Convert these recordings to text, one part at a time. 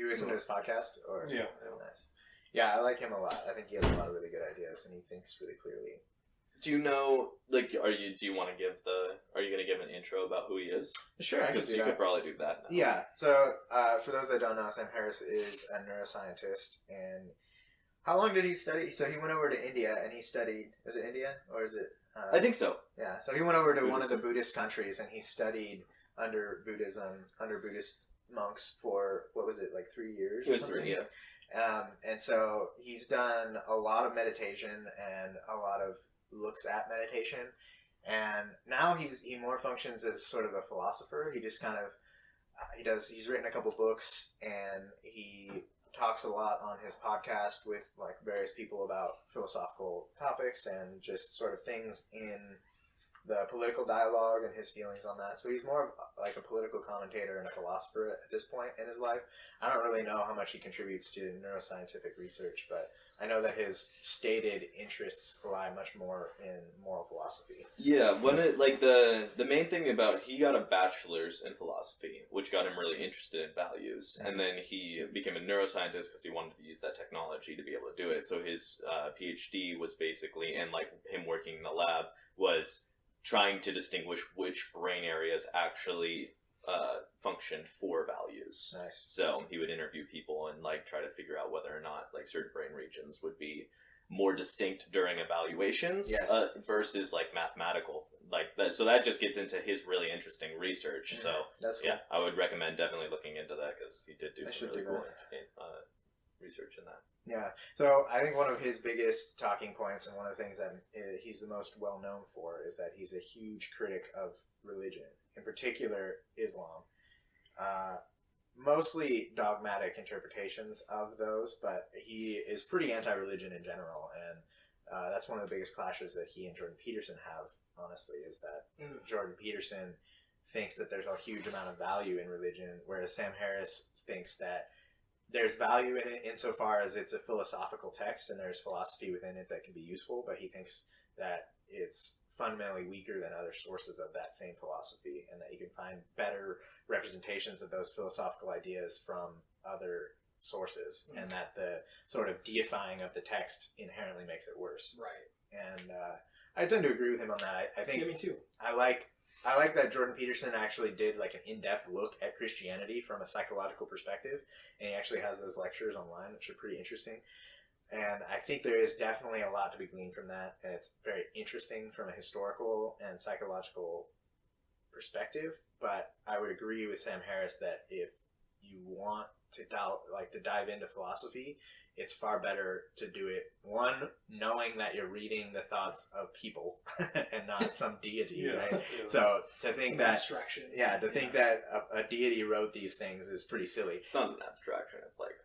You listen to his podcast? Or Yeah. Nice. Yeah, I like him a lot. I think he has a lot of really good ideas, and he thinks really clearly. Do you know, like, are you going to give an intro about who he is? Sure, I can do Because you that. could probably do that now. Yeah, so for those that don't know, Sam Harris is a neuroscientist, and how long did he study? So he went over to India, and he studied, is it India, or is it? I think so. Yeah, so he went over to one of the Buddhism. Buddhist countries, and he studied under Buddhist monks for, what was it, like 3 years? It was or something? 3, yeah. And so he's done a lot of meditation and a lot of looks at meditation, and now he more functions as sort of a philosopher. He just kind of he's written a couple books, and he talks a lot on his podcast with like various people about philosophical topics and just sort of things in the political dialogue and his feelings on that. So he's more of like a political commentator and a philosopher at this point in his life. I don't really know how much he contributes to neuroscientific research, but I know that his stated interests lie much more in moral philosophy. Yeah, the main thing about, he got a bachelor's in philosophy, which got him really interested in values, and then he became a neuroscientist because he wanted to use that technology to be able to do it. So his PhD was basically, and like him working in the lab, was trying to distinguish which brain areas actually functioned for values. Nice. So he would interview people and like try to figure out whether or not like certain brain regions would be more distinct during evaluations, Yes. Versus like mathematical like that. So that just gets into his really interesting research. So That's cool. yeah, I would recommend definitely looking into that because he did do I some should really do cool that. research in that. Yeah, so I think one of his biggest talking points, and one of the things that he's the most well known for, is that he's a huge critic of religion, in particular Islam. Mostly dogmatic interpretations of those, but he is pretty anti-religion in general, and that's one of the biggest clashes that he and Jordan Peterson have, honestly, is that Jordan Peterson thinks that there's a huge amount of value in religion, whereas Sam Harris thinks that there's value in it insofar as it's a philosophical text and there's philosophy within it that can be useful, but he thinks that it's fundamentally weaker than other sources of that same philosophy, and that you can find better representations of those philosophical ideas from other sources, and that the sort of deifying of the text inherently makes it worse. Right. And I tend to agree with him on that. I think Yeah, me too. I like that Jordan Peterson actually did like an in-depth look at Christianity from a psychological perspective, and he actually has those lectures online, which are pretty interesting. And I think there is definitely a lot to be gleaned from that, and it's very interesting from a historical and psychological perspective. But I would agree with Sam Harris that if you want to dive into philosophy, it's far better to do it, one, knowing that you're reading the thoughts of people and not some deity, right? Yeah. So to think Some that abstraction. think that a deity wrote these things is pretty silly. It's not an abstraction, it's like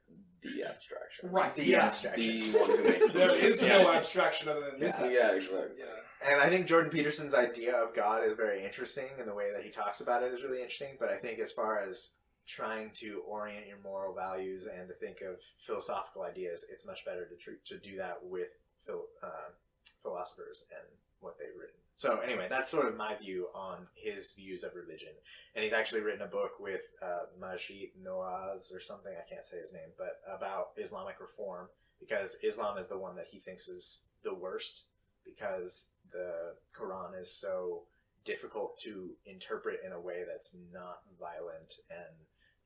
the abstraction. Right. The yeah. abstraction. The one who makes the There is Yes. no abstraction other than this. Yeah, abstraction. exactly. Yeah. And I think Jordan Peterson's idea of God is very interesting, and the way that he talks about it is really interesting. But I think as far as trying to orient your moral values and to think of philosophical ideas, it's much better to do that with philosophers and what they've written. So anyway, that's sort of my view on his views of religion. And he's actually written a book with Majid Nawaz or something, I can't say his name, but about Islamic reform, because Islam is the one that he thinks is the worst, because the Quran is so difficult to interpret in a way that's not violent and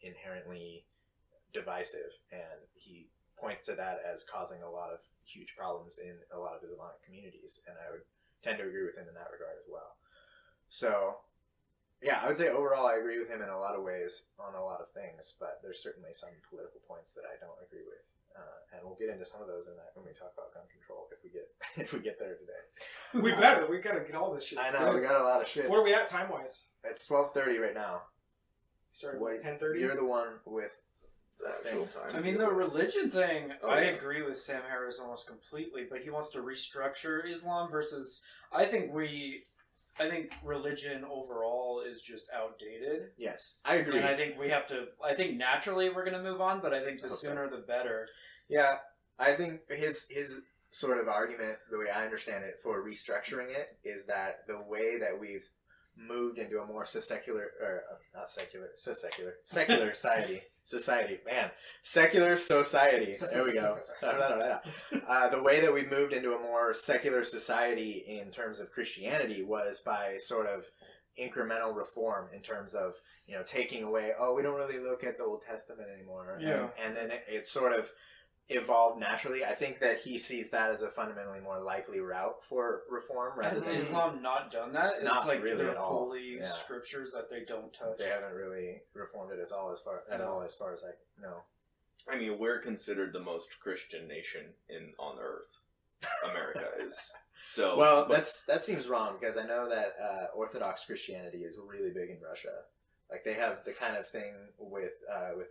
inherently divisive, and he points to that as causing a lot of huge problems in a lot of Islamic communities, and I would tend to agree with him in that regard as well. So yeah, I would say overall I agree with him in a lot of ways on a lot of things, but there's certainly some political points that I don't agree with, and we'll get into some of those in that when we talk about gun control, if we get there today. We better. We gotta get all this shit. I know, started. we got a lot of shit. What are we at time wise? It's 12:30 right now. Started What- at 10:30. You're the one with The that actual thing. time. I mean, the religion thing, Oh, I yeah. agree with Sam Harris almost completely, but he wants to restructure Islam versus, I think religion overall is just outdated. Yes, I agree. And I think naturally we're going to move on, but I think the Okay. sooner the better. Yeah, I think his sort of argument, the way I understand it, for restructuring it is that the way that we've moved into a more secular, or not secular, secular society. Man, secular society. There we go. The way that we moved into a more secular society in terms of Christianity was by sort of incremental reform in terms of, you know, taking away, we don't really look at the Old Testament anymore. Yeah. And then it sort of evolved naturally. I think that he sees that as a fundamentally more likely route for reform rather Has than Islam not done that? Not It's like really their at all. holy Yeah. scriptures that they don't touch. they haven't really reformed it as far as I know. I mean, we're considered the most Christian nation on Earth. America is. So Well, but- that seems wrong because I know that Orthodox Christianity is really big in Russia. Like they have the kind of thing with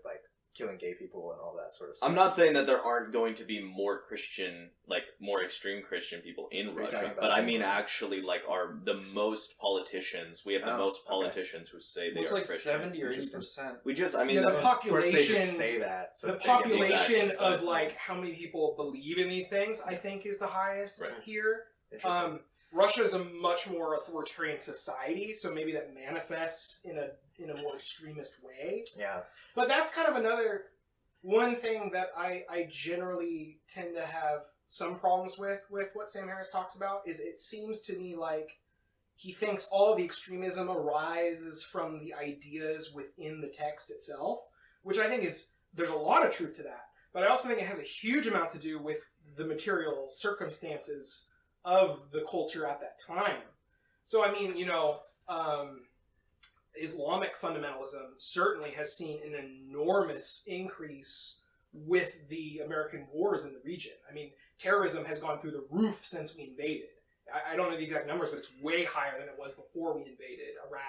like killing gay people and all that sort of stuff. I'm not saying that there aren't going to be more Christian, like more extreme Christian people in Are you talking Russia, about but I them? mean actually like are the most politicians. We have the Oh, most okay. politicians who say they It's are like Christian. 70 or Interesting. 80%. We just, I mean, Yeah, the that- Of course, they population. just say that. So The that they get population Exactly, of but- like how many people believe in these things, I think, is the highest Right. here. Interesting. Russia is a much more authoritarian society, so maybe that manifests in a more extremist way. Yeah. But that's kind of another one thing that I generally tend to have some problems with what Sam Harris talks about is it seems to me like he thinks all of the extremism arises from the ideas within the text itself, which I think there's a lot of truth to that. But I also think it has a huge amount to do with the material circumstances of the culture at that time. So, I mean, you know, Islamic fundamentalism certainly has seen an enormous increase with the American wars in the region. I mean, terrorism has gone through the roof since we invaded. I don't know the exact numbers, but it's way higher than it was before we invaded Iraq.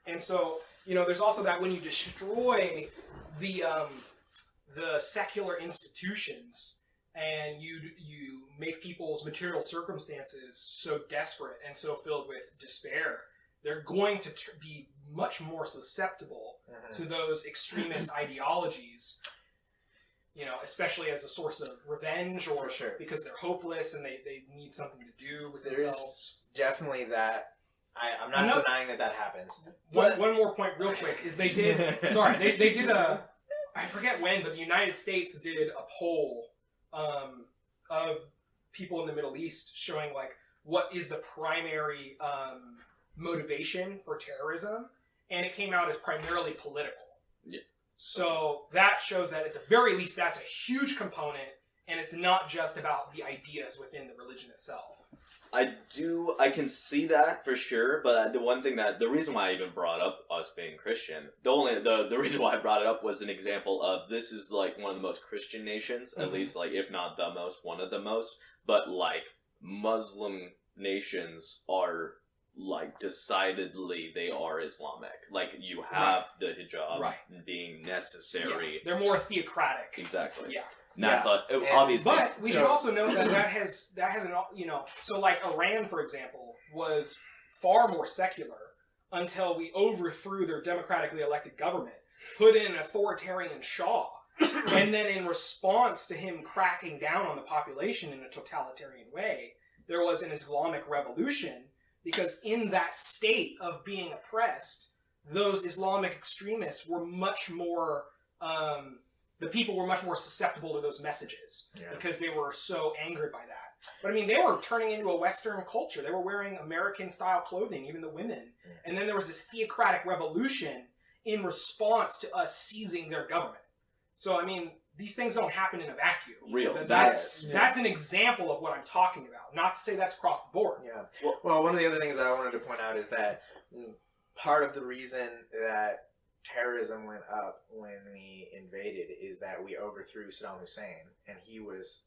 And so, you know, there's also that when you destroy the secular institutions and you make people's material circumstances so desperate and so filled with despair, they're going to be much more susceptible to those extremist ideologies, you know, especially as a source of revenge or For sure. because they're hopeless and they need something to do with There's themselves. Definitely that. I'm not Another- denying that happens. One more point real quick is they did they did I forget when, but the United States did a poll of people in the Middle East showing like what is the primary motivation for terrorism, and it came out as primarily political. Yeah. So that shows that at the very least that's a huge component, and it's not just about the ideas within the religion itself. I can see that for sure, but the reason why I even brought up us being Christian, the reason why I brought it up was an example of this is like one of the most Christian nations, at Mhm. least like if not the most, one of the most, but like Muslim nations are like decidedly they are Islamic. Like you have the hijab Right. being necessary. Yeah, they're more theocratic. Exactly. Yeah. And that's And- obviously. But we should So- also note that has an, you know, so like Iran, for example, was far more secular until we overthrew their democratically elected government, put in an authoritarian Shah, and then in response to him cracking down on the population in a totalitarian way, there was an Islamic revolution, because in that state of being oppressed, those Islamic extremists were much more, the people were much more susceptible to those messages Yeah. because they were so angered by that. But I mean, they were turning into a Western culture. They were wearing American-style clothing, even the women. Yeah. And then there was this theocratic revolution in response to us seizing their government. So, I mean, these things don't happen in a vacuum. Real. That's Yeah. that's an example of what I'm talking about. Not to say that's across the board. Yeah. Well, one of the other things that I wanted to point out is that part of the reason that terrorism went up when we invaded is that we overthrew Saddam Hussein, and he was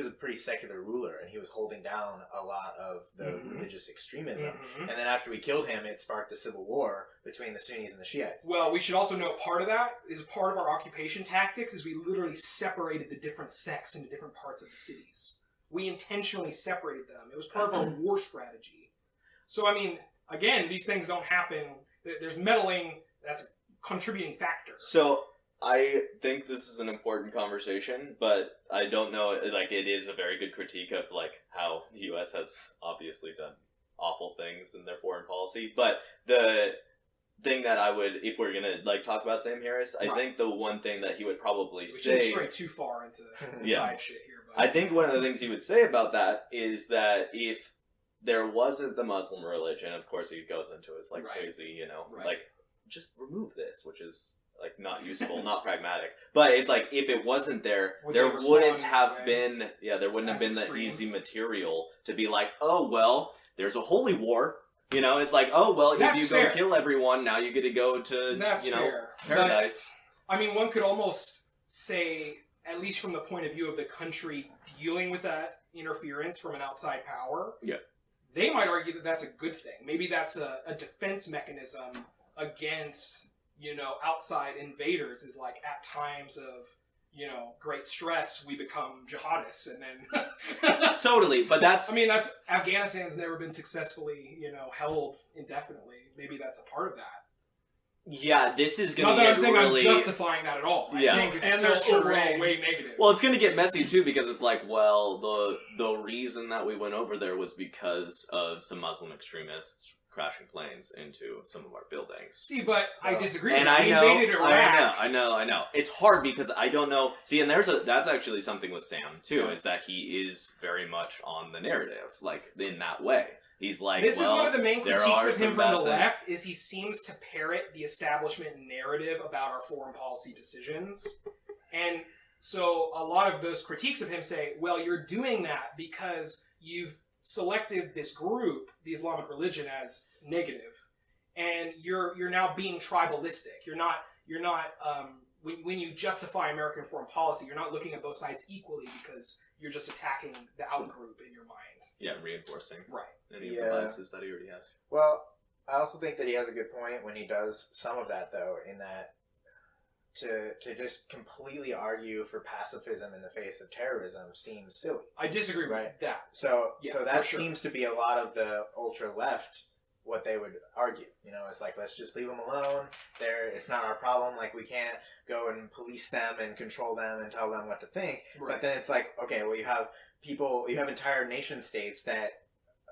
a pretty secular ruler, and he was holding down a lot of the Mhm. religious extremism. Mhm. And then after we killed him, it sparked a civil war between the Sunnis and the Shiites. Well, we should also note part of that is part of our occupation tactics is we literally separated the different sects into different parts of the cities. We intentionally separated them. It was part of our war strategy. So, I mean, again, these things don't happen. There's meddling. That's a contributing factor. So I think this is an important conversation, but I don't know. Like, it is a very good critique of like how the U.S. has obviously done awful things in their foreign policy. But the thing that I would, if we're gonna like talk about Sam Harris, I Right. think the one thing that he would probably We shouldn't say, stray too far into Yeah. side shit here. But I think one of the things he would say about that is that if there wasn't the Muslim religion, of course he goes into his like Right. crazy, you know, Right. like just remove this, which is like not useful, not pragmatic. But it's like if it wasn't there, Would there they respond wouldn't in a have way been, there wouldn't have as been the extreme? easy material to be like, oh well, there's a holy war. You know, it's like, oh well, That's if you fair. go kill everyone, now you get to go to that's fair. paradise. But, I mean, one could almost say, at least from the point of view of the country dealing with that interference from an outside power, Yeah. they might argue that that's a good thing. Maybe that's a defense mechanism against, outside invaders, is like at times of, great stress, we become jihadists, and then... Totally, but that's I mean, Afghanistan's never been successfully, held indefinitely. Maybe that's a part of that. yeah. This is Not gonna that get I'm saying really. I'm justifying that at all. Yeah. I think it's And still their overall terrain. way negative. Well, it's going to get messy too because it's like, well, the reason that we went over there was because of some Muslim extremists crashing planes into some of our buildings. See, but I disagree. And with I you. know, We invaded Iraq. I know. It's hard because I don't know. See, and that's actually something with Sam too, Yeah. is that he is very much on the narrative, like in that way. He's like, This well, is one of the main there critiques are of him some from bad the things. left, is he seems to parrot the establishment narrative about our foreign policy decisions. And so a lot of those critiques of him say, well, you're doing that because you've selected this group, the Islamic religion, as negative, and you're now being tribalistic. You're not when you justify American foreign policy, you're not looking at both sides equally because you're just attacking the outgroup in your mind. Yeah, reinforcing Right. any of Yeah. the biases that he already has. Well, I also think that he has a good point when he does some of that, though, in that to just completely argue for pacifism in the face of terrorism seems silly. I disagree with Right. that. So Yeah, so that for sure. seems to be a lot of the ultra left what they would argue. It's like, let's just leave them alone. It's not our problem. Like, we can't go and police them and control them and tell them what to think. Right. But then it's like, okay, well, you have entire nation states that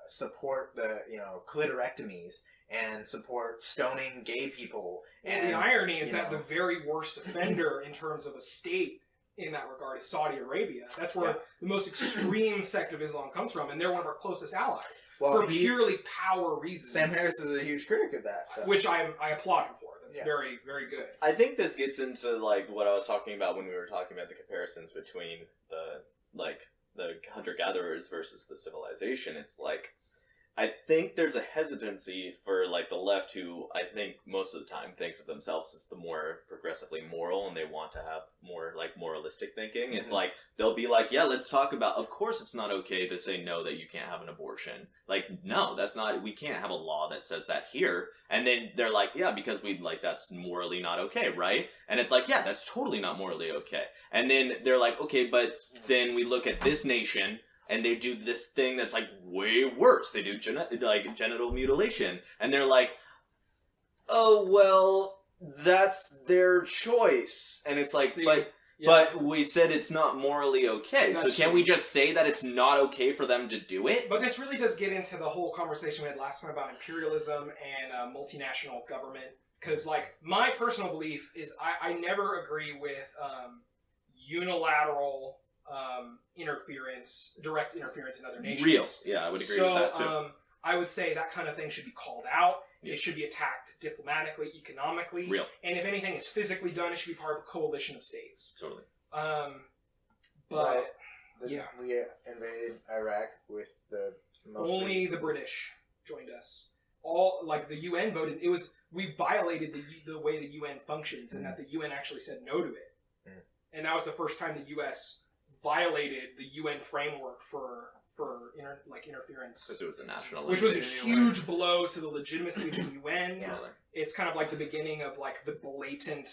support the clitorectomies and support stoning gay people. And the And irony is you that know. the very worst offender in terms of a state in that regard is Saudi Arabia. That's where Yeah. the most extreme sect of Islam comes from, and they're one of our closest allies well, for purely power reasons. Sam Harris is a huge critic of that. Though. which I applaud him for. That's Yeah. very, very good. I think this gets into like what I was talking about when we were talking about the comparisons between the hunter gatherers versus the civilization. It's like I think there's a hesitancy for like the left, who I think most of the time thinks of themselves as the more progressively moral, and they want to have more like moralistic thinking. It's Mhm. like they'll be like, yeah, let's talk about, of course it's not okay to say no, that you can't have an abortion. Like, no, that's not, we can't have a law that says that here. And then they're like, yeah, because that's morally not okay, right? And it's like, yeah, that's totally not morally okay. And then they're like, okay, but then we look at this nation and they do this thing that's like way worse. They do genital mutilation, and they're like, oh well, that's their choice. And it's like, See, but we said it's not morally okay. So That's can't true. we just say that it's not okay for them to do it? But this really does get into the whole conversation we had last time about imperialism and multinational government. Because, my personal belief is I never agree with unilateral direct interference in other nations. Real, yeah, I would agree with that too. I would say that kind of thing should be called out. Yeah. It should be attacked diplomatically, economically. Real, And if anything is physically done, it should be part of a coalition of states. totally. But We invaded Iraq with the only the British joined us. All the UN voted. We violated the way the UN functions, and that the UN actually said no to it. Mm. And that was the first time the US violated the UN framework for interference, Because it was a national which was a anyway. huge blow to the legitimacy of the UN. Yeah. Totally. It's kind of like the beginning of the blatant,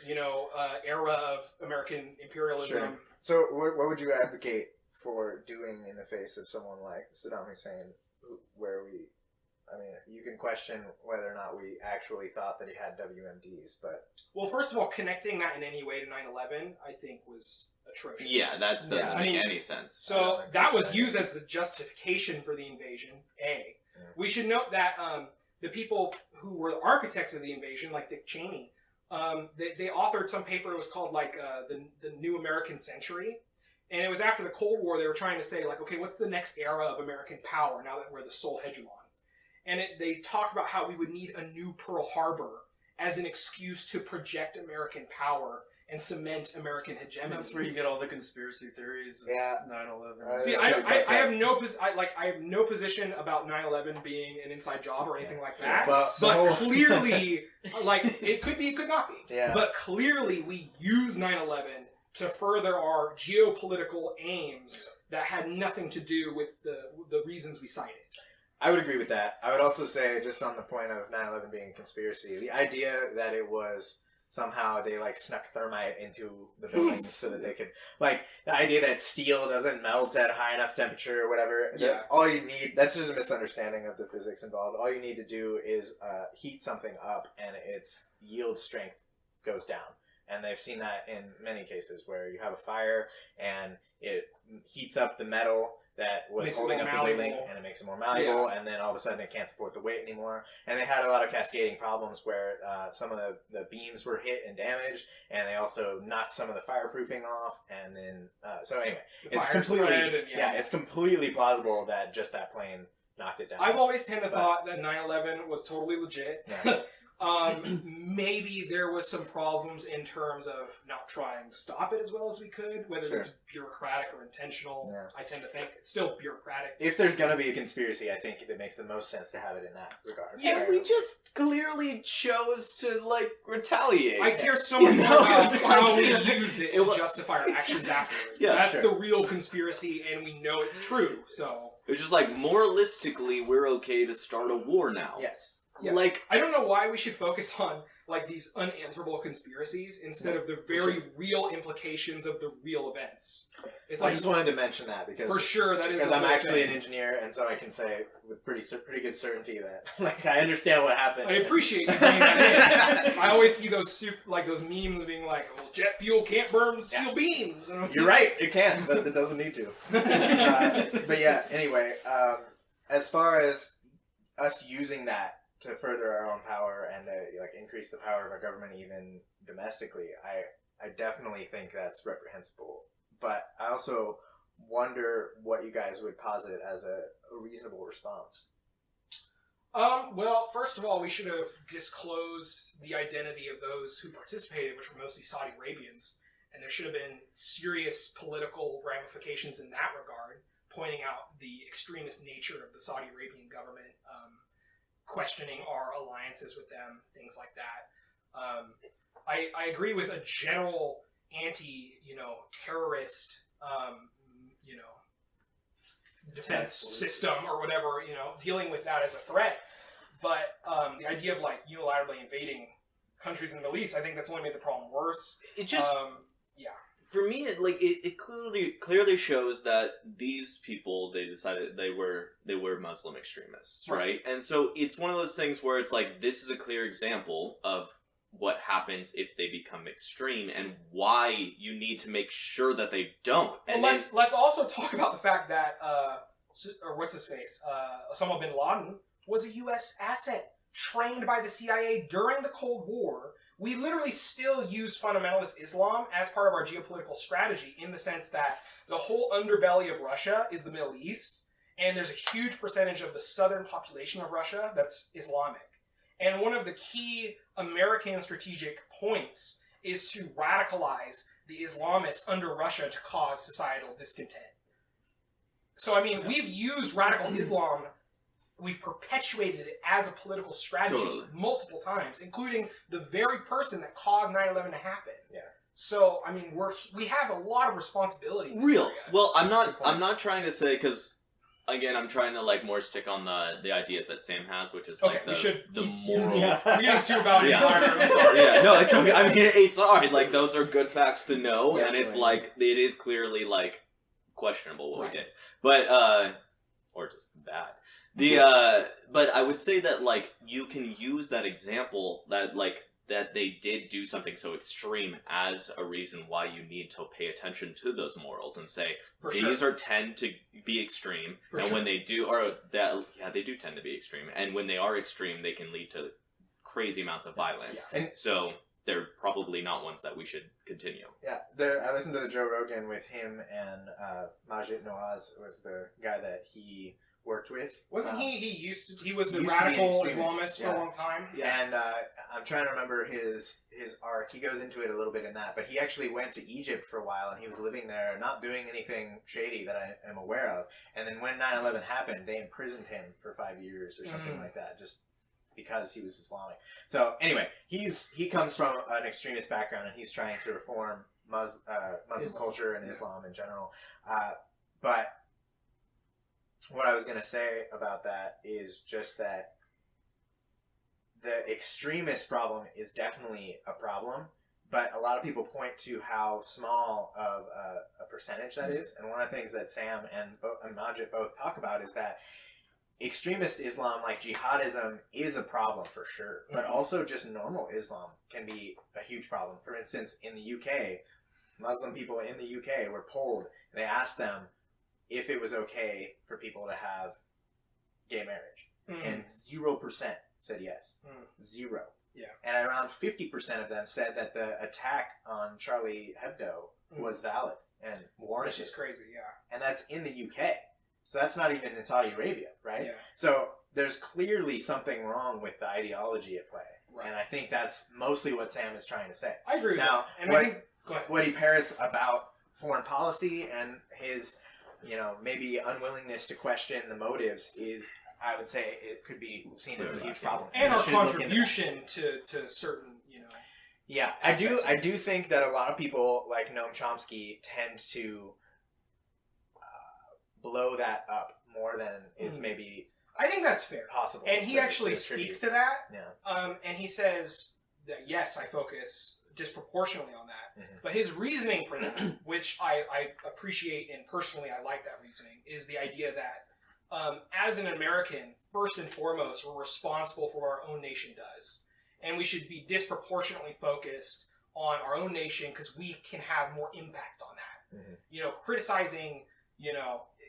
era of American imperialism. Sure. So what would you advocate for doing in the face of someone like Saddam Hussein, where you can question whether or not we actually thought that he had WMDs, but Well, first of all, connecting that in any way to 9/11, I think, was atrocious. Yeah, that doesn't Yeah. make any sense. So that was used as the justification for the invasion, A. We should note that the people who were the architects of the invasion, like Dick Cheney, they authored some paper. It was called like the New American Century, and it was after the Cold War. They were trying to say like, okay, what's the next era of American power now that we're the sole hegemon? And they talked about how we would need a new Pearl Harbor as an excuse to project American power and cement American hegemony. That's where you get all the conspiracy theories of Yeah. 9/11. See, I have no position about 9/11 being an inside job or anything like that. But clearly, like it could be, it could not be. Yeah. But clearly, we use 9/11 to further our geopolitical aims that had nothing to do with the reasons we cited. I would agree with that. I would also say, just on the point of 9/11 being a conspiracy, the idea that it was somehow they like snuck thermite into the buildings so that they could, like, the idea that steel doesn't melt at a high enough temperature or whatever. Yeah. All you need, that's just a misunderstanding of the physics involved. All you need to do is heat something up and its yield strength goes down. And they've seen that in many cases where you have a fire and it heats up the metal that was Makes it holding more up the building, malleable. and it makes it more malleable, and then all of a sudden it can't support the weight anymore. And they had a lot of cascading problems where some of the beams were hit and damaged, and they also knocked some of the fireproofing off, and then so anyway, The it's fire completely spread and, it's completely plausible that just that plane knocked it down. I've always tend to thought that 9/11 was totally legit. Yeah. Maybe there was some problems in terms of not trying to stop it as well as we could, whether Sure. it's bureaucratic or intentional. Yeah. I tend to think it's still bureaucratic. If there's gonna be a conspiracy, I think it makes the most sense to have it in that regard. Yeah, we just clearly chose to like retaliate. I care so much You more know, about it's how like- we used it to wa- justify our actions afterwards. Yeah, That's sure. the real conspiracy, and we know it's true. So It's just like moralistically, we're okay to start a war now. Yes. Yeah. Like I don't know why we should focus on like these unanswerable conspiracies instead of the very real implications of the real events. It's I like just wanted to mention that because for sure that is because a I'm whole actually thing. an engineer, and so I can say with pretty good certainty that like I understand what happened. I appreciate you bringing that in. I always see those those memes being like, "Well, jet fuel can't burn steel beams." And I'm You're right, it can, but it doesn't need to. But yeah, anyway, as far as us using that to further our own power and like increase the power of our government even domestically, I definitely think that's reprehensible. But I also wonder what you guys would posit as a reasonable response. Well, first of all, we should have disclosed the identity of those who participated, which were mostly Saudi Arabians, and there should have been serious political ramifications in that regard, pointing out the extremist nature of the Saudi Arabian government, questioning our alliances with them, things like that. I agree with a general anti-terrorist, defense system or whatever, dealing with that as a threat. But the idea of like unilaterally invading countries in the Middle East, I think that's only made the problem worse. it just Yeah. for me, it clearly shows that these people, they decided they were Muslim extremists, right? And so it's one of those things where it's like, this is a clear example of what happens if they become extreme and why you need to make sure that they don't. And And let's also talk about the fact that or what's his face, Osama bin Laden was a U.S. asset trained by the CIA during the Cold War. We literally still use fundamentalist Islam as part of our geopolitical strategy, in the sense that the whole underbelly of Russia is the Middle East, and there's a huge percentage of the southern population of Russia that's Islamic. And one of the key American strategic points is to radicalize the Islamists under Russia to cause societal discontent. So, I mean, we've used radical Islam, we've perpetuated it as a political strategy Totally. multiple times, including the very person that caused 9/11 to happen. Yeah. So, I mean, we have a lot of responsibility in this real. area. Well, I'm That's a good point. not trying to say, because again, I'm trying to like more stick on the ideas that Sam has, which is Okay, like we should the keep- moral. We're getting too about it. Yeah. I'm sorry. Yeah, no, it's okay. I mean, it's alright. Like, those are good facts to know, Yeah, and it's right. like, it is clearly like questionable what Right. we did, but or just bad. But I would say that like you can use that example, that like that they did do something so extreme as a reason why you need to pay attention to those morals and say For these sure. are tend to be extreme, For and sure. when they do, or that they do tend to be extreme, and when they are extreme, they can lead to crazy amounts of violence. And So they're probably not ones that we should continue. yeah, I listened to the Joe Rogan with him and Majid Nawaz was the guy that he worked with. Wasn't he he was he a used to be an radical extremist, Islamist for yeah. a long time? Yeah. And I'm trying to remember his arc. He goes into it a little bit in that, but he actually went to Egypt for a while, and he was living there, not doing anything shady that I am aware of. And then when 9/11 happened, they imprisoned him for 5 years or something like that, just because he was Islamic. So anyway, he comes from an extremist background, and he's trying to reform Muslim Islam. culture and Yeah. Islam in general. But what I was going to say about that is just that the extremist problem is definitely a problem, but a lot of people point to how small of a percentage that is. And one of the things that Sam and Majid both talk about is that extremist Islam, like jihadism, is a problem for sure, but also just normal Islam can be a huge problem. For instance, in the UK, Muslim people in the UK were polled, and they asked them if it was okay for people to have gay marriage, and 0% said yes. 0. Yeah. And around 50% of them said that the attack on Charlie Hebdo was valid and warranted. Which is crazy, yeah. And that's in the UK. So that's not even in Saudi Arabia, right? Yeah. So there's clearly something wrong with the ideology at play. Right. And I think that's mostly what Sam is trying to say. I agree with Now, that. And what- I think go ahead. What he parrots about foreign policy and his, maybe unwillingness to question the motives is, I would say, it could be seen as a huge problem. And We our should look into that. contribution to certain, Yeah, aspects of I it. do think that a lot of people like Noam Chomsky tend to blow that up more than is maybe I think that's fair. possible. And he to actually attribute. speaks to that. Yeah. And he says that, yes, I focus disproportionately on that. Mhm. But his reasoning for that, which I appreciate and personally I like that reasoning, is the idea that as an American, first and foremost, we're responsible for what our own nation does. And we should be disproportionately focused on our own nation because we can have more impact on that. Mhm. Criticizing,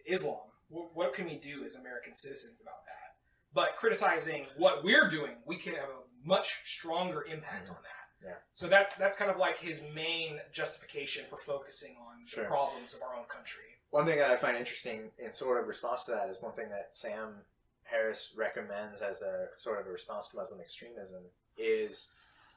Islam, what can we do as American citizens about that? But criticizing what we're doing, we can have a much stronger impact on that. Yeah. So that's kind of like his main justification for focusing on Sure. the problems of our own country. One thing that I find interesting in sort of response to that is one thing that Sam Harris recommends as a sort of a response to Muslim extremism is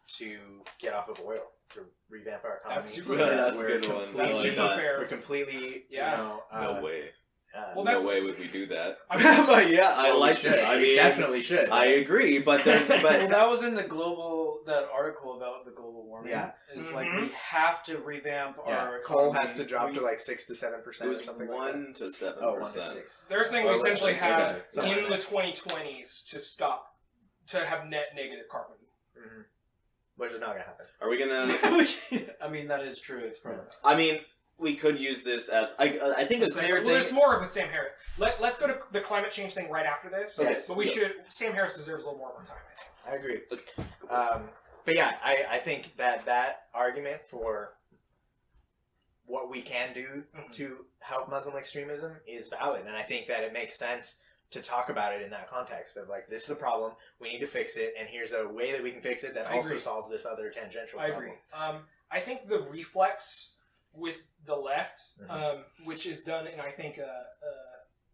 to get off of oil, to revamp our economy. That's super so fair. that That's a we're good one. completely- That's I like super that. fair. We're completely, Yeah. No way. Well, No that's- way would we do that. I mean, But yeah, I well, we like should. it. I We mean, definitely should. I agree, but there's Well, but that was in that article about the global warming. Yeah. It's Mhm. like we have to revamp Yeah, our coal economy. has to drop We- to like 6 to it 7% or was something 1 to 7%. like that. Oh, 1 to 6. they're saying we Oh, essentially okay. have Something in like the 2020s to have net negative carbon. Mm-hmm. Which is not gonna happen. Are we gonna? I mean, that is true. It's probably I mean, we could use this as I think a clear Well, there's thing. more with Sam Harris. Let's go to the climate change thing right after this. Okay. But we Yeah. should. Sam Harris deserves a little more of our time. I think. I agree. But yeah, I think that argument for what we can do Mhm. to help Muslim extremism is valid, and I think that it makes sense to talk about it in that context of like, this is a problem, we need to fix it, and here's a way that we can fix it that I also agree. solves this other tangential I problem. agree. I think the reflex with the left, Mhm. which is done in I think a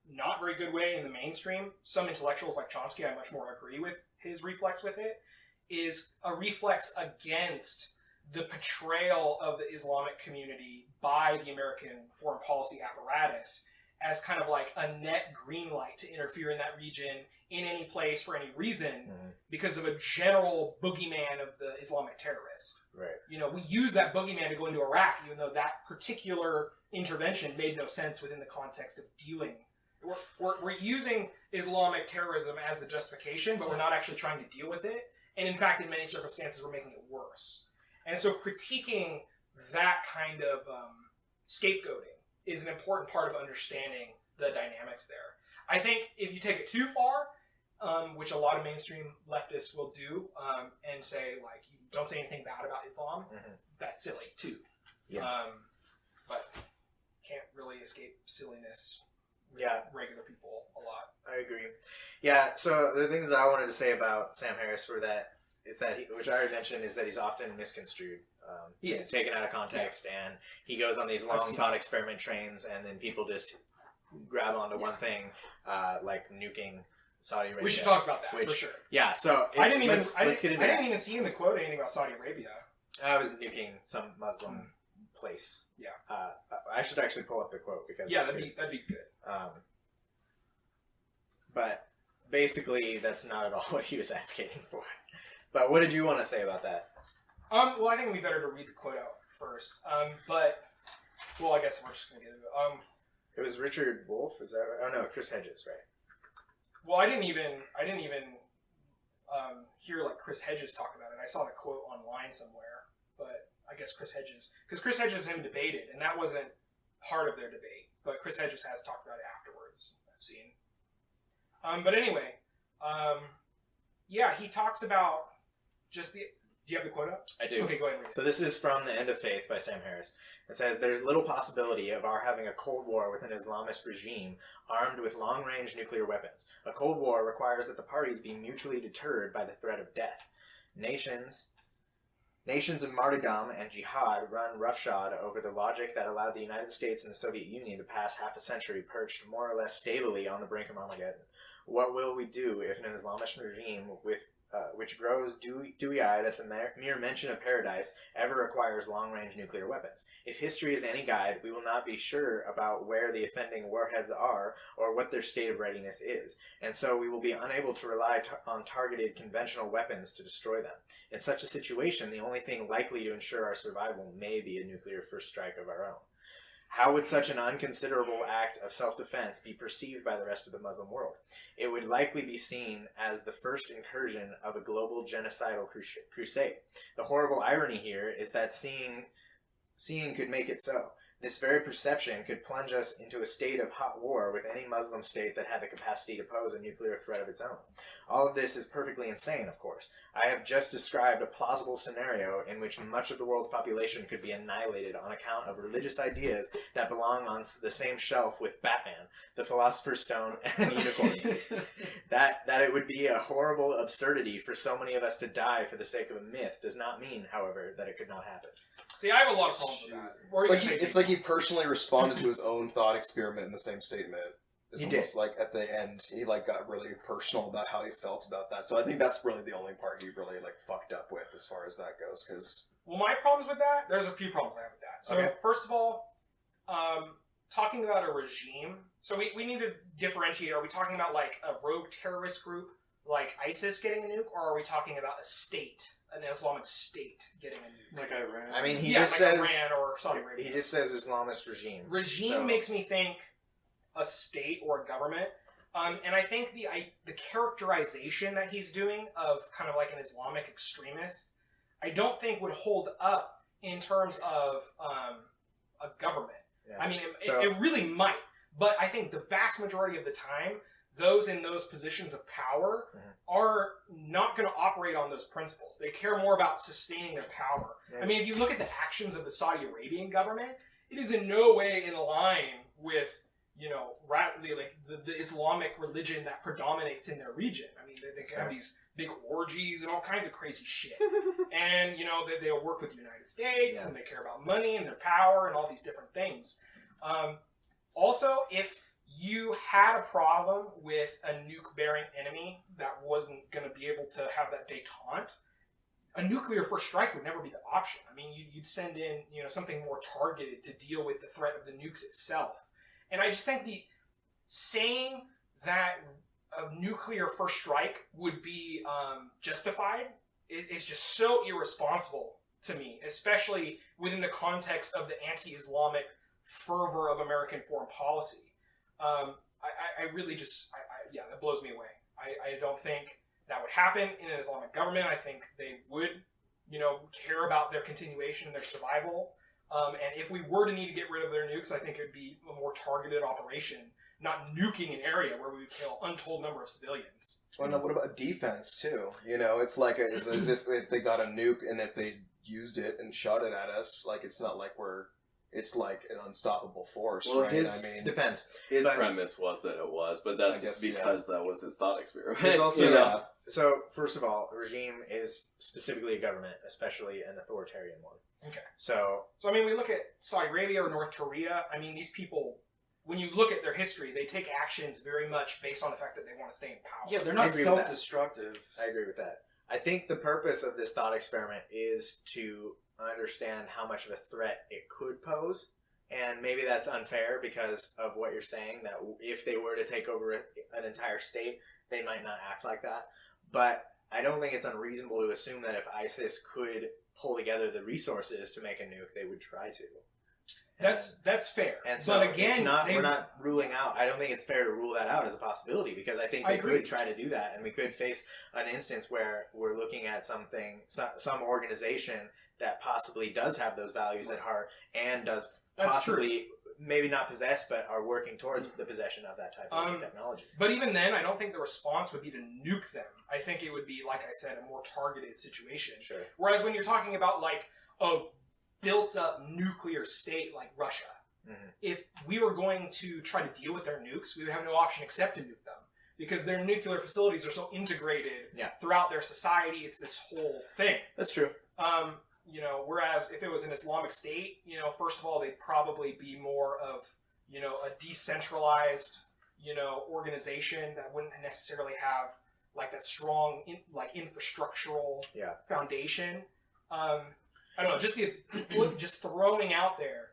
not very good way in the mainstream. Some intellectuals like Chomsky, I much more agree with his reflex with it. Is a reflex against the portrayal of the Islamic community by the American foreign policy apparatus as kind of like a net green light to interfere in that region in any place for any reason Mhm. because of a general boogeyman of the Islamic terrorists. Right. We use that boogeyman to go into Iraq, even though that particular intervention made no sense within the context of dealing. We're using Islamic terrorism as the justification, but we're not actually trying to deal with it. And in fact, in many circumstances, we're making it worse. And so critiquing that kind of scapegoating is an important part of understanding the dynamics there. I think if you take it too far, which a lot of mainstream leftists will do, and say, like, you don't say anything bad about Islam. Mhm. That's silly too. Yeah. But can't really escape silliness with Yeah. regular people a lot. I agree. Yeah, so the things that I wanted to say about Sam Harris which I already mentioned, is that he's often misconstrued. He is. Taken out of context, and he goes on these long seen thought experiment trains, and then people just grab onto one thing, like nuking Saudi Arabia. We should talk about that for Which- sure. Yeah, so let's get into I that. didn't even see in the quote anything about Saudi Arabia. I was nuking some Muslim place. Yeah. I should actually pull up the quote because Yeah, it's that'd good. be good. But basically, that's not at all what he was advocating for. But what did you want to say about that? Well, I think it'd be better to read the quote out first. But well, I guess we're just gonna get into it. It was Richard Wolff, is that right? Oh no, Chris Hedges, right? Well, I didn't even hear like Chris Hedges talk about it. I saw the quote online somewhere, but I guess Chris Hedges and him debated, and that wasn't part of their debate. But Chris Hedges has talked about it afterwards. I've seen. But anyway, yeah, he talks about just the. Do you have the quote up? I do. Okay, go ahead and read it. So this is from The End of Faith by Sam Harris. It says, "There's little possibility of our having a Cold War with an Islamist regime armed with long-range nuclear weapons. A Cold War requires that the parties be mutually deterred by the threat of death. Nations of martyrdom and jihad run roughshod over the logic that allowed the United States and the Soviet Union to pass half a century perched more or less stably on the brink of Armageddon. What will we do if an Islamist regime which grows dewy-eyed at the mere mention of paradise ever requires long-range nuclear weapons? If history is any guide, we will not be sure about where the offending warheads are or what their state of readiness is, and so we will be unable to rely on targeted conventional weapons to destroy them. In such a situation, the only thing likely to ensure our survival may be a nuclear first strike of our own. How would such an unconsiderable act of self-defense be perceived by the rest of the Muslim world? It would likely be seen as the first incursion of a global genocidal crusade. The horrible irony here is that seeing could make it so. This very perception could plunge us into a state of hot war with any Muslim state that had the capacity to pose a nuclear threat of its own. All of this is perfectly insane, of course. I have just described a plausible scenario in which much of the world's population could be annihilated on account of religious ideas that belong on the same shelf with Batman, the Philosopher's Stone, and unicorns. That it would be a horrible absurdity for so many of us to die for the sake of a myth does not mean, however, that it could not happen." See, I have a lot of problems with that. Or It's like he personally responded to his own thought experiment in the same statement. It's He almost like at the end he like got really personal about how he felt about that. So I think that's really the only part he really like fucked up with as far as that goes. Because Well, my problems with that, there's a few problems I have with that. So, Okay. first of all, talking about a regime, so we need to differentiate. Are we talking about like a rogue terrorist group like ISIS getting a nuke, or are we talking about a state, an Islamic state getting a nuke? Like Iran. I mean, he yeah, just like says Iran or Saudi Arabia. he just says Islamist regime. Regime So- makes me think a state or a government. And I think the characterization that he's doing of kind of like an Islamic extremist, I don't think would hold up in terms of a government. Yeah. I mean, So- it really might, but I think the vast majority of the time, those in those positions of power Mhm. are not going to operate on those principles. They care more about sustaining their power. Yeah. I mean, if you look at the actions of the Saudi Arabian government, it is in no way in line with, you know, like the Islamic religion that predominates in their region. I mean, they have these big orgies and all kinds of crazy shit. And, you know, they'll work with the United States, Yeah. and they care about money and their power and all these different things. Also, if you had a problem with a nuke-bearing enemy that wasn't going to be able to have that détente, a nuclear first strike would never be the option. I mean, you'd send in, you know, something more targeted to deal with the threat of the nukes itself. And I just think the saying that a nuclear first strike would be justified is just so irresponsible to me, especially within the context of the anti-Islamic fervor of American foreign policy. I really just, yeah, that blows me away. I don't think that would happen in an Islamic government. I think they would, you know, care about their continuation and their survival. And if we were to need to get rid of their nukes, I think it would be a more targeted operation, not nuking an area where we would kill untold number of civilians. Well, no, what about defense too? You know, it's like it's as if they got a nuke and if they used it and shot it at us, like it's not like it's like an unstoppable force, Well, right? his I mean, depends. His But- premise was that it was, but that's I guess, because that was his thought experiment. There's also you know? So, first of all, a regime is specifically a government, especially an authoritarian one. Okay. So, So, I mean, we look at Saudi Arabia or North Korea. I mean, these people, when you look at their history, they take actions very much based on the fact that they want to stay in power. Yeah, they're I not agree with that. self-destructive. I agree with that. I think the purpose of this thought experiment is to understand how much of a threat it could pose. And maybe that's unfair because of what you're saying, that if they were to take over an entire state, they might not act like that. But I don't think it's unreasonable to assume that if ISIS could pull together the resources to make a nuke, they would try to. That's fair. And so but again, it's not, they- we're not ruling out. I don't think it's fair to rule that out as a possibility because I think I they agree. could try to do that, and we could face an instance where we're looking at something, some organization that possibly does have those values at heart and does That's possibly maybe not possess, but are working towards the possession of that type of technology. But even then, I don't think the response would be to nuke them. I think it would be, like I said, a more targeted situation. Sure. Whereas when you're talking about like a built-up nuclear state like Russia, Mhm. if we were going to try to deal with their nukes, we would have no option except to nuke them because their nuclear facilities are so integrated throughout their society. It's this whole thing. That's true. You know, whereas if it was an Islamic State, you know, first of all, they'd probably be more of, you know, a decentralized, you know, organization that wouldn't necessarily have like that strong, infrastructural foundation. I don't know, just throwing out there,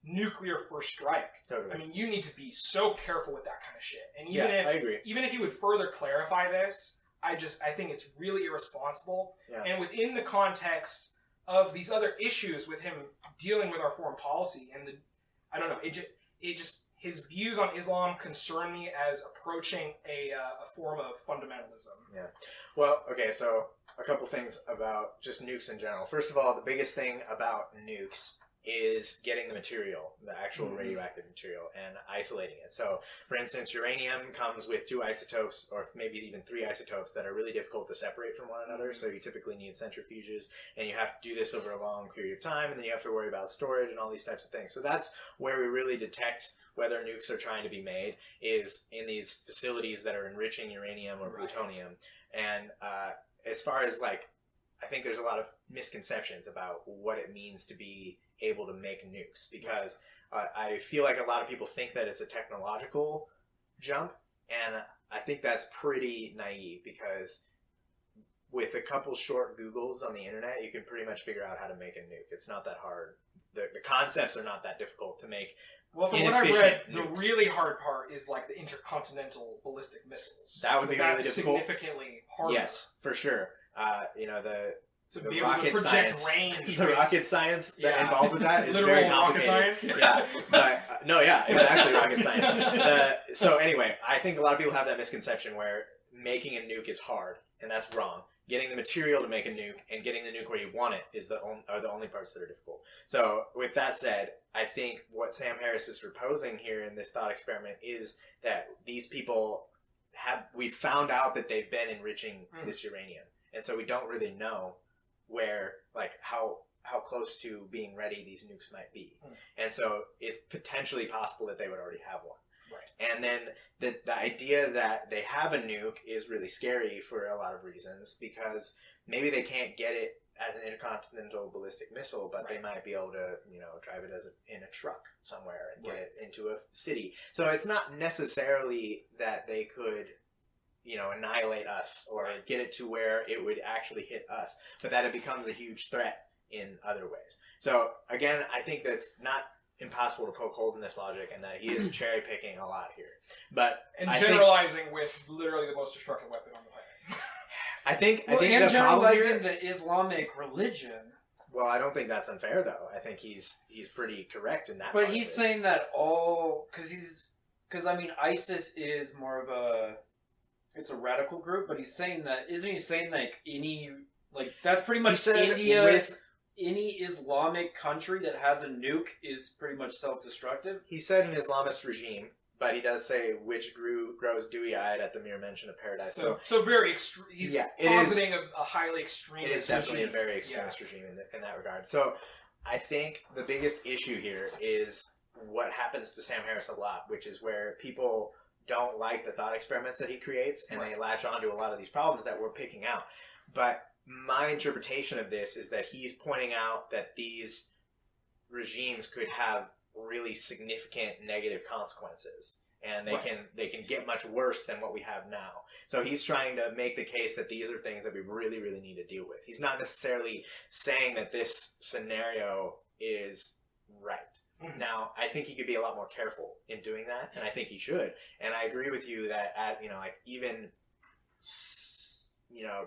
nuclear first strike. Totally. I mean, you need to be so careful with that kind of shit. And I agree. even if he would further clarify this, I think it's really irresponsible. Yeah. And within the context of these other issues with him dealing with our foreign policy and I don't know, it just his views on Islam concern me as approaching a form of fundamentalism. Yeah. Well, okay, so a couple things about just nukes in general. First of all, the biggest thing about nukes is getting the material, the actual radioactive material, and isolating it. So, for instance, uranium comes with 2 isotopes, or maybe even 3 isotopes, that are really difficult to separate from one another. So you typically need centrifuges, and you have to do this over a long period of time, and then you have to worry about storage and all these types of things. So that's where we really detect whether nukes are trying to be made, is in these facilities that are enriching uranium or plutonium. And as far as I think there's a lot of misconceptions about what it means to be able to make nukes, because I feel like a lot of people think that it's a technological jump, and I think that's pretty naive, because with a couple short Googles on the internet, you can pretty much figure out how to make a nuke. It's not that hard. The concepts are not that difficult to make. Well, from what I read, Inefficient the nukes. really hard part is like the intercontinental ballistic missiles. That would be really That's difficult. significantly harder. Yes, for sure. You know, To the be able to rocket project science, range. the with rocket science that Yeah. involved with that is literal very rocket complicated. science. Yeah, but no, yeah, exactly, rocket science. So anyway, I think a lot of people have that misconception where making a nuke is hard, and that's wrong. Getting the material to make a nuke and getting the nuke where you want it are the only parts that are difficult. So with that said, I think what Sam Harris is proposing here in this thought experiment is that these people we found out that they've been enriching this uranium, and so we don't really know where, how close to being ready these nukes might be. And so it's potentially possible that they would already have one. Right. And then the idea that they have a nuke is really scary for a lot of reasons, because maybe they can't get it as an intercontinental ballistic missile, but they might be able to, drive it in a truck somewhere and get it into a city. So it's not necessarily that they could, annihilate us or get it to where it would actually hit us, but that it becomes a huge threat in other ways. So again, I think that's not impossible to poke holes in this logic, and that he is cherry picking a lot here. But And I think- generalizing with literally the most destructive weapon on the planet. I think and the problem generalizing here. the Islamic religion. Well, I don't think that's unfair, though. I think he's pretty correct in that. But part of he's this. saying that because ISIS is more of it's a radical group, but he's saying that, isn't he saying that's pretty He much said India, any Islamic country that has a nuke is pretty much self-destructive? he said an Islamist regime but he does say which grows dewy-eyed at the mere mention of paradise. So very extreme. He's Yeah, it positing a highly extremist. It is definitely regime. a very extremist regime in that regard. So I think the biggest issue here is what happens to Sam Harris a lot, which is where people don't like the thought experiments that he creates, and they latch on to a lot of these problems that we're picking out. But my interpretation of this is that he's pointing out that these regimes could have really significant negative consequences, and they can get much worse than what we have now. So he's trying to make the case that these are things that we really, really need to deal with. He's not necessarily saying that this scenario is right. Mhm. Now, I think he could be a lot more careful in doing that, and I think he should. And I agree with you that even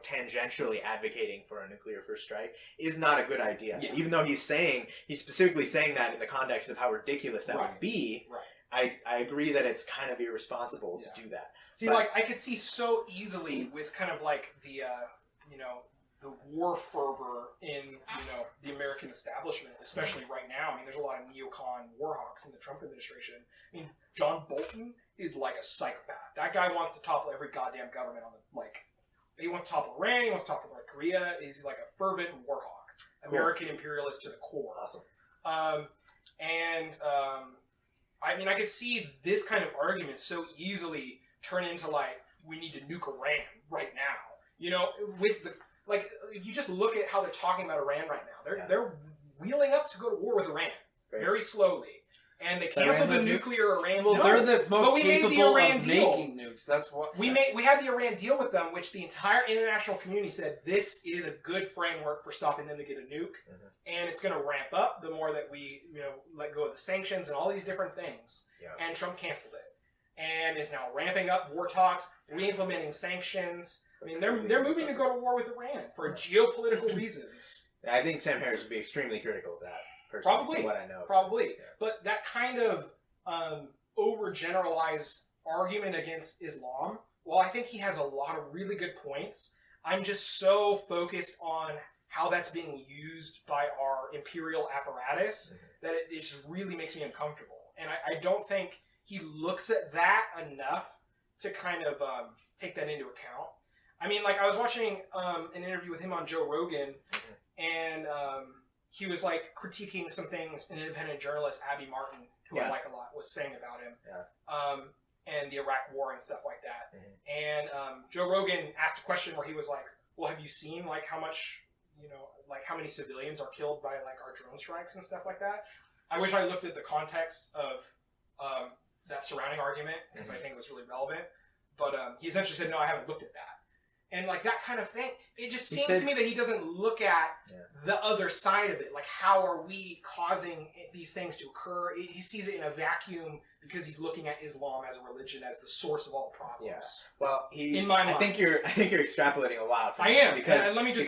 tangentially advocating for a nuclear first strike is not a good idea. Yeah. Even though he's specifically saying that in the context of how ridiculous that would be. Right. I agree that it's kind of irresponsible to do that. See, But- I could see so easily with kind of like the the war fervor in the American establishment, especially right now. I mean, there's a lot of neocon war hawks in the Trump administration. I mean, John Bolton is like a psychopath. That guy wants to topple every goddamn government on the He wants to topple Iran. He wants to topple North Korea. He's like a fervent war hawk, American imperialist to the core. Awesome. I mean, I could see this kind of argument so easily turn into like, we need to nuke Iran right now. With the if you just look at how they're talking about Iran right now, they're wheeling up to go to war with Iran very slowly, and they canceled the Iran nuclear Iran. Well, No. they're the But most we made the capable Iran of deal. making nukes. That's what We had the Iran deal with them, which the entire international community said this is a good framework for stopping them to get a nuke, and it's going to ramp up the more that we let go of the sanctions and all these different things. Yeah. And Trump canceled it, and is now ramping up war talks, re-implementing sanctions. I mean, they're moving to go to war with Iran for geopolitical reasons. I think Sam Harris would be extremely critical of that, personally, Probably. from what I know. Probably. But that kind of overgeneralized argument against Islam, well, I think he has a lot of really good points. I'm just so focused on how that's being used by our imperial apparatus that it just really makes me uncomfortable. And I don't think he looks at that enough to kind of take that into account. I mean, I was watching an interview with him on Joe Rogan, and he was critiquing some things an independent journalist, Abby Martin, who I like a lot, was saying about him, and the Iraq War and stuff like that. And Joe Rogan asked a question where he was like, "Well, have you seen how much, how many civilians are killed by our drone strikes and stuff like that?" I wish I looked at the context of that surrounding argument because I think it was really relevant. But he essentially said, "No, I haven't looked at that." And that kind of thing, it just seems to me that he doesn't look at the other side of it. How are we causing these things to occur? He sees it in a vacuum because he's looking at Islam as a religion as the source of all problems. Yeah. Well, In my I mind. think you're extrapolating a lot. From I this am. because And let me just